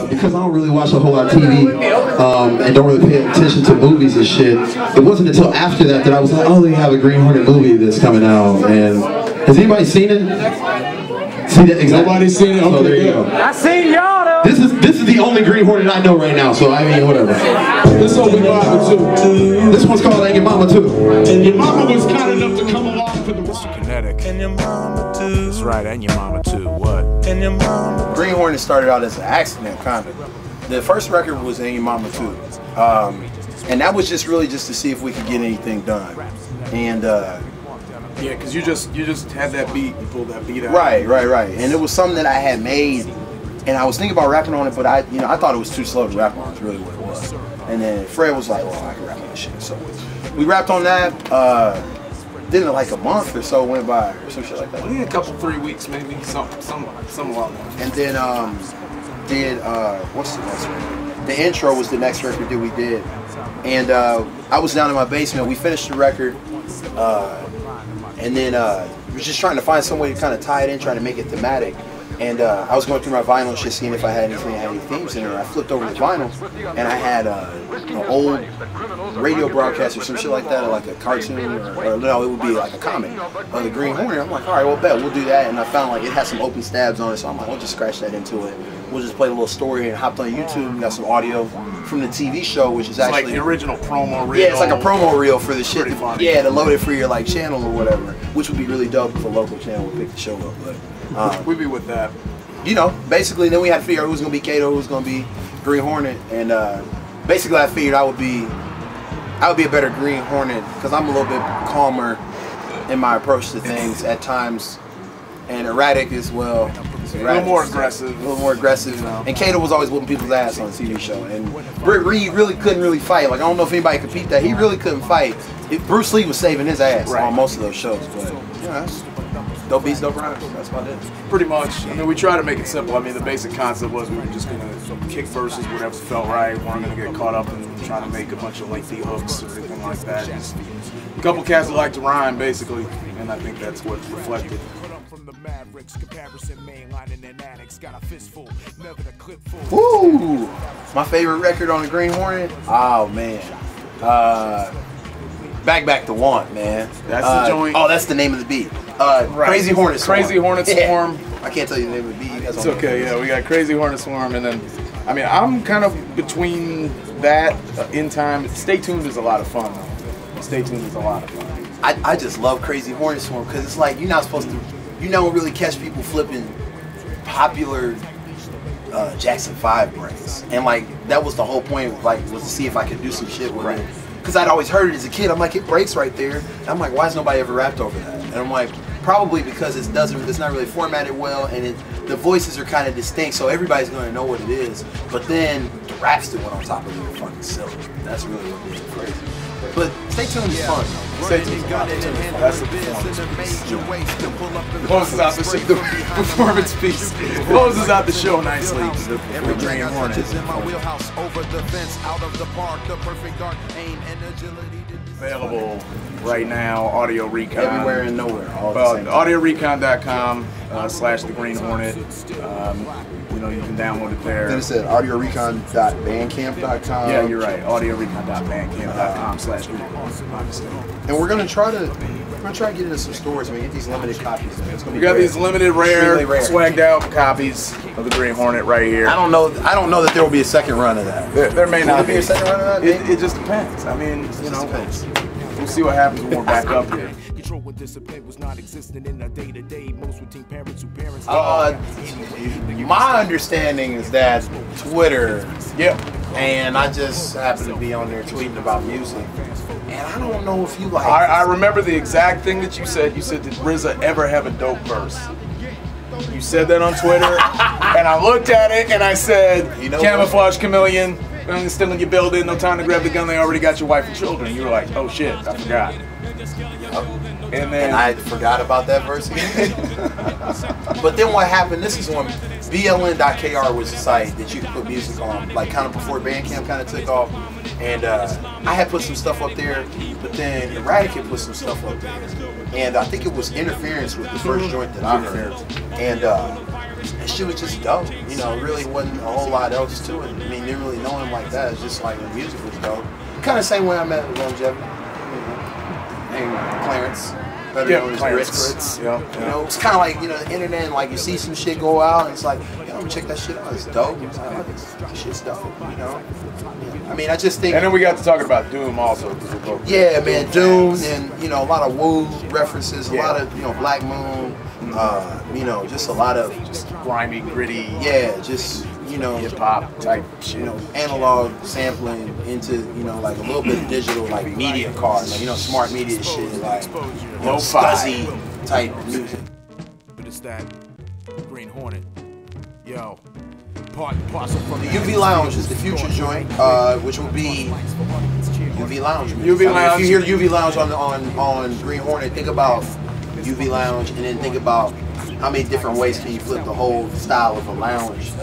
Because I don't really watch a whole lot of TV and don't really pay attention to movies and shit, it wasn't until after that that I was like, oh, they have a Green Hornet movie that's coming out. And has anybody seen it? See that? Exactly. Nobody's seen it. Okay, so there you go. I seen y'all though. This is the only Green Hornet I know right now. So I mean, whatever. This one we vibing too. This one's called "And Your Mama Too." And your mama was kind enough to come along for the Mr. Kinetik. And your mama too. That's right, and your mama too. What? And your mama. Green Hornet started out as an accident, kind of. The first record was "And Your Mama Too," and that was just really just to see if we could get anything done. And yeah, because you just had that beat, you pulled that beat out. Right. And it was something that I had made, and I was thinking about rapping on it, but I thought it was too slow to rap on. It's really what it was. And then Fred was like, "Well, I can rap on this shit." So we rapped on that. Then like a month or so went by, or some shit like that. Yeah, a couple, 3 weeks, maybe some lot more. And then did what's the next record? The intro was the next record that we did, and I was down in my basement. We finished the record. And then we were just trying to find some way to kind of tie it in, trying to make it thematic. And I was going through my vinyl and shit, seeing if I had anything that had any themes in it. And I flipped over the vinyl, and I had an old radio broadcast or some shit like that, or like a cartoon, or no, it would be like a comic of the Green Hornet. I'm like, all right, well, bet we'll do that. And I found like it had some open stabs on it, so I'm like, we'll just scratch that into it. We'll just play a little story, and hopped on YouTube and got some audio from the TV show, which is actually like the original promo reel. Yeah, it's like a promo reel for the shit. Yeah, to load it for your like channel or whatever, which would be really dope if a local channel would pick the show up. But we'd be with that. You know, basically, then we had to figure out who's gonna be Kato, who's gonna be Green Hornet, and basically, I figured I would be a better Green Hornet because I'm a little bit calmer in my approach to things at times, and Eratic as well. A little more aggressive. A little more aggressive. You know. And Kato was always whooping people's ass on the TV show. And Reed really couldn't really fight. Like, I don't know if anybody could beat that. He really couldn't fight. Bruce Lee was saving his ass on most of those shows. But, you know, that's dope beats, dope rhymes. That's about it. Pretty much. I mean, we try to make it simple. I mean, the basic concept was we were just going to kick verses, whatever felt right. We weren't going to get caught up in trying to make a bunch of lengthy hooks or anything like that. Just a couple cats that like to rhyme, basically. And I think that's what's reflected. Woo! My favorite record on the Green Hornet? Oh man. Back to Want, man. That's the joint. Oh, that's the name of the beat. Crazy Hornet Swarm. Crazy Hornet Swarm. Yeah. I can't tell you the name of the beat. You guys it's okay, yeah. We got Crazy Hornet Swarm, and then, I mean, I'm kind of between that, In Time. Stay Tuned is a lot of fun, though. Stay Tuned is a lot of fun. I just love Crazy Hornet Swarm because it's like you're not supposed to. You don't really catch people flipping popular Jackson 5 breaks, and like that was the whole point. Like, was to see if I could do some shit with it. Because I'd always heard it as a kid. I'm like, it breaks right there. And I'm like, why has nobody ever rapped over that? And I'm like, probably because it's not really formatted well, and the voices are kind of distinct, so everybody's going to know what it is. But then the raps that went on top of it were fucking silly. That's really what made it crazy. But Stay Tuned is fun. Stay Tuned is fun. That's the performance piece. The performance piece closes out the show nicely. The Green Hornet. Available right now, Audio Recon. Everywhere and nowhere. AudioRecon.com/The Green Hornet. You know, you can download it there. Then it said audiorecon.bandcamp.com. Yeah, you're right. audiorecon.bandcamp.com/Green Hornet. And we're gonna try to get into some stores. We get these limited copies. We got these limited, rare, swagged out copies of the Green Hornet right here. I don't know that there will be a second run of that. There may not be a second run of that. It just depends. I mean, you know, we'll see what happens when we're back up here. My understanding is that Twitter. Yeah. And I just happen to be on there tweeting about music. And I don't know if you like I remember the exact thing that you said. You said, did RZA ever have a dope verse? You said that on Twitter. And I looked at it and I said, you know, Camouflage Chameleon, still in your building, no time to grab the gun, they already got your wife and children. You were like, oh shit, I forgot. And then I forgot about that verse again. But then what happened, this is when bln.kr was the site that you could put music on, like kind of before Bandcamp kind of took off. And I had put some stuff up there, but then Eratic had put some stuff up there. And I think it was Interference with the first joint that I heard. And that shit was just dope. You know, really wasn't a whole lot else to it. I mean, didn't really know him like that. It's just like the music was dope. Kind of same way I met Longevity. And Clarence. Better known as Grits. Yeah. You know, it's kind of like, you know, the internet, and like you see some shit go out, and it's like, yo, let me check that shit out. It's dope. It's like, oh, this shit's dope. You know. I mean, I just think. And then we got to talking about Doom also. Yeah, man, Doom, and you know, a lot of Woo references, a lot of, you know, Black Moon. You know, just a lot of just grimy, gritty. Yeah, just, you know, hip hop type shit. You know, analog sampling into, you know, like a little bit of digital, like media cards, like, you know, smart media shit, like, you know, scuzzy type music. But it's that Green Hornet. Yo. Part and parcel from the UV Lounge is the future joint, which will be UV Lounge. UV Lounge. If you hear UV Lounge on Green Hornet, think about UV Lounge, and then think about how many different ways can you flip the whole style of a lounge,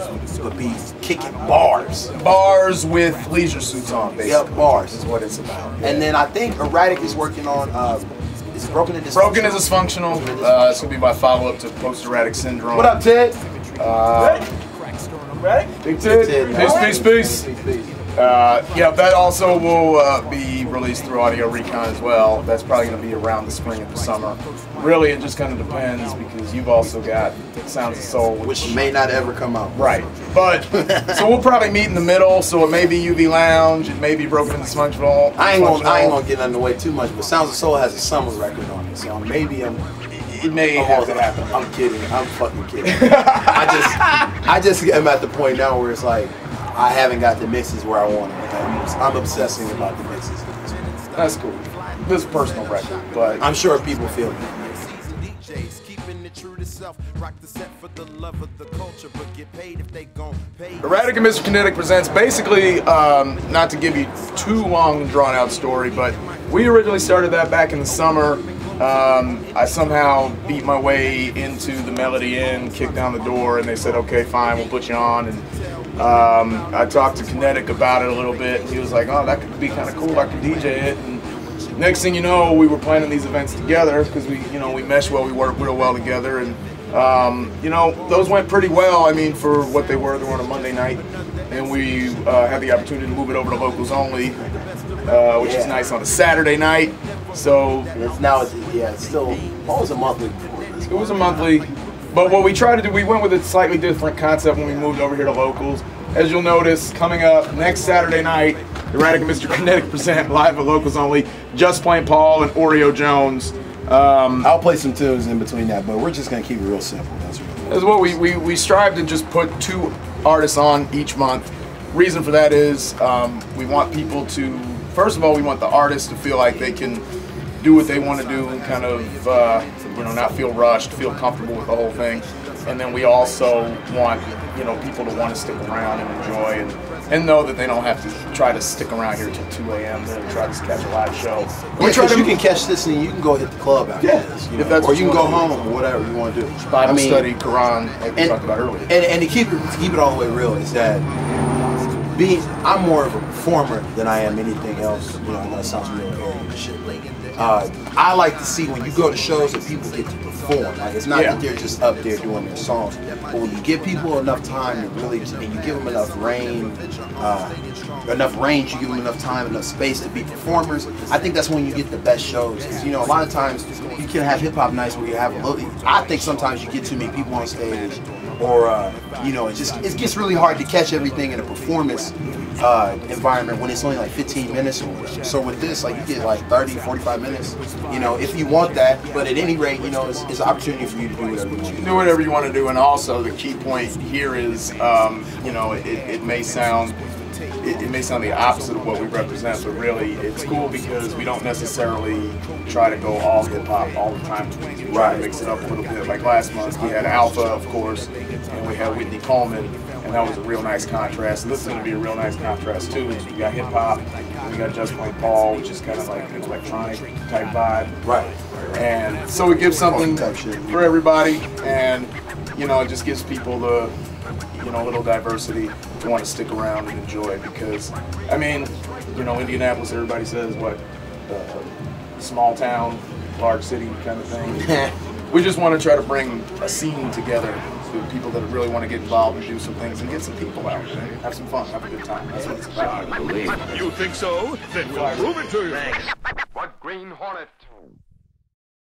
but be kicking bars. Bars with leisure suits on, basically. Yep, bars is what it's about. Yeah. And then I think Eratic is working on, is Broken and Dysfunctional. Broken is Dysfunctional. It's going to be my follow-up to Post-Erratic Syndrome. What up, Ted? Ready? Big Ted. Peace. Yeah, that also will be released through Audio Recon as well. That's probably going to be around the spring and the summer. Really, it just kind of depends, because you've also got Sounds of Soul, which may not ever come out. Right. But, so we'll probably meet in the middle, so it may be UV Lounge, it may be Broken and Dysfunctional. I ain't gonna get in the way too much, but Sounds of Soul has a summer record on it, so maybe it may have to happen. I'm kidding. I'm fucking kidding. I just am at the point now where it's like, I haven't got the mixes where I want them. I'm obsessing about the mixes. That's cool. This is a personal record, but I'm sure people feel it. Eratic Mr. Kinetik presents, basically, not to give you too long and drawn out story, but we originally started that back in the summer. I somehow beat my way into the Melody Inn, kicked down the door, and they said, okay, fine, we'll put you on. And I talked to Kinetik about it a little bit, and he was like, oh, that could be kind of cool, I could DJ it. And next thing you know, we were planning these events together, because we mesh well, we work real well together, and you know, those went pretty well. I mean, for what they were on a Monday night, and we had the opportunity to move it over to Locals Only, which is nice on a Saturday night. So it's still always a monthly. It was a monthly, but what we tried to do, we went with a slightly different concept when we moved over here to Locals. As you'll notice, coming up next Saturday night, Eratic Mr. Kinetik present live at Locals Only, Just Plain Paul and Oreo Jones. I'll play some tunes in between that, but we're just gonna keep it real simple. That's what we strive to just put 2 artists on each month. Reason for that is we want people to, first of all, we want the artists to feel like they can do what they want to do and kind of you know, not feel rushed, feel comfortable with the whole thing. And then we also want, you know, people to want to stick around and enjoy and know that they don't have to try to stick around here till 2 a.m. to try to catch a live show. Yeah, you can catch this and you can go hit the club after this, you know, or you can go home or whatever you want to do. Bible study, Quran, like we talked about earlier. And to keep it all the way real is that I'm more of a performer than I am anything else. You know, I know it sounds real arrogant and shit. I like to see when you go to shows that people get to perform. Like, it's not that they're just up there doing their songs, but when you give people enough time to really, and you give them enough range, you give them enough time, enough space to be performers. I think that's when you get the best shows. Because, you know, a lot of times you can have hip hop nights where you have a little. I think sometimes you get too many people on stage, or you know, it gets really hard to catch everything in a performance environment when it's only like 15 minutes or more. So with this, like, you get like 30, 45 minutes, you know, if you want that. But at any rate, you know, it's an opportunity for you to do whatever you want to do. Do whatever you want to do. And also the key point here is, you know, it may sound the opposite of what we represent, but really it's cool because we don't necessarily try to go all hip hop all the time. We try to mix it up a little bit. Like last month we had Alpha, of course, and we had Whitney Coleman, and that was a real nice contrast. And this is going to be a real nice contrast too. We got hip hop, and we got Just Plain Paul, which is kind of like an electronic type vibe. Right. And so it gives something for everybody, and you know, it just gives people the, you know, a little diversity to want to stick around and enjoy. Because I mean, you know, Indianapolis, everybody says what, small town, large city kind of thing. We just want to try to bring a scene together with people that really want to get involved and do some things and get some people out there, have some fun, have a good time. That's what it's about. You think so? Then we'll prove it to you. What Green Hornet?